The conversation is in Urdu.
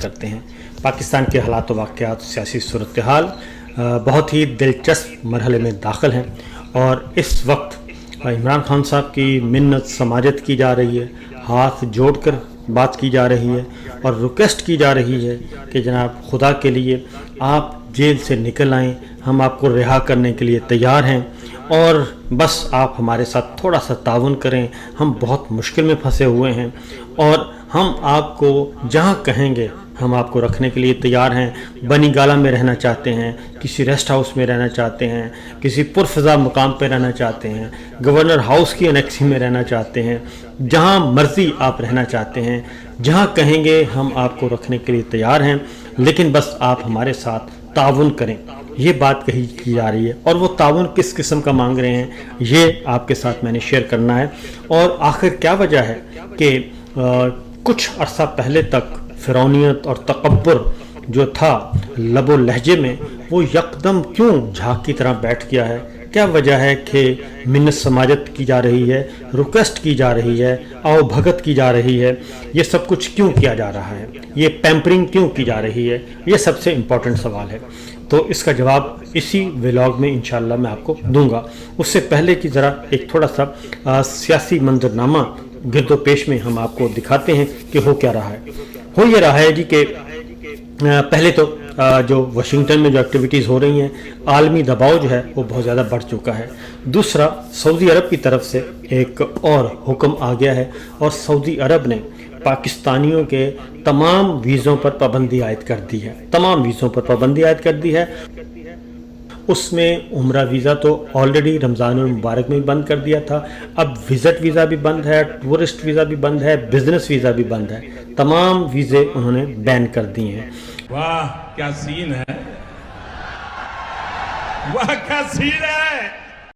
کرتے ہیں۔ پاکستان کے حالات و واقعات، سیاسی صورتحال بہت ہی دلچسپ مرحلے میں داخل ہیں، اور اس وقت عمران خان صاحب کی منت سماجت کی جا رہی ہے، ہاتھ جوڑ کر بات کی جا رہی ہے اور ریکویسٹ کی جا رہی ہے کہ جناب خدا کے لیے آپ جیل سے نکل آئیں، ہم آپ کو رہا کرنے کے لیے تیار ہیں، اور بس آپ ہمارے ساتھ تھوڑا سا تعاون کریں، ہم بہت مشکل میں پھنسے ہوئے ہیں، اور ہم آپ کو جہاں کہیں گے ہم آپ کو رکھنے کے لیے تیار ہیں۔ بنی گالہ میں رہنا چاہتے ہیں، کسی ریسٹ ہاؤس میں رہنا چاہتے ہیں، کسی پرفضا مقام پہ رہنا چاہتے ہیں، گورنر ہاؤس کی انیکسی میں رہنا چاہتے ہیں، جہاں مرضی آپ رہنا چاہتے ہیں، جہاں کہیں گے ہم آپ کو رکھنے کے لیے تیار ہیں، لیکن بس آپ ہمارے ساتھ تعاون کریں۔ یہ بات کہی کی جا رہی ہے، اور وہ تعاون کس قسم کا مانگ رہے ہیں یہ آپ کے ساتھ میں نے شیئر کرنا ہے۔ اور آخر کیا وجہ ہے کہ کچھ عرصہ پہلے تک فرعونیت اور تکبر جو تھا لب و لہجے میں، وہ یکدم کیوں جھاگ کی طرح بیٹھ گیا ہے؟ کیا وجہ ہے کہ منت سماجت کی جا رہی ہے، ریکویسٹ کی جا رہی ہے، آؤ بھگت کی جا رہی ہے؟ یہ سب کچھ کیوں کیا جا رہا ہے؟ یہ پیمپرنگ کیوں کی جا رہی ہے؟ یہ سب سے امپورٹنٹ سوال ہے، تو اس کا جواب اسی ولاگ میں انشاءاللہ میں آپ کو دوں گا۔ اس سے پہلے کی ذرا ایک تھوڑا سا سیاسی منظرنامہ گرد و پیش میں ہم آپ کو دکھاتے ہیں کہ ہو کیا رہا ہے۔ ہو یہ رہا ہے جی کہ پہلے تو جو واشنگٹن میں جو ایکٹیویٹیز ہو رہی ہیں، عالمی دباؤ جو ہے وہ بہت زیادہ بڑھ چکا ہے۔ دوسرا، سعودی عرب کی طرف سے ایک اور حکم آ گیا ہے، اور سعودی عرب نے پاکستانیوں کے تمام ویزوں پر پابندی عائد کر دی ہے، تمام ویزوں پر پابندی عائد کر دی ہے۔ اس میں عمرہ ویزا تو آلریڈی رمضان المبارک میں بند کر دیا تھا، اب وزٹ ویزا بھی بند ہے، ٹورسٹ ویزا بھی بند ہے، بزنس ویزا بھی بند ہے، تمام ویزے انہوں نے بین کر دیے ہیں۔ واہ کیا سین ہے، واہ کیا سین ہے۔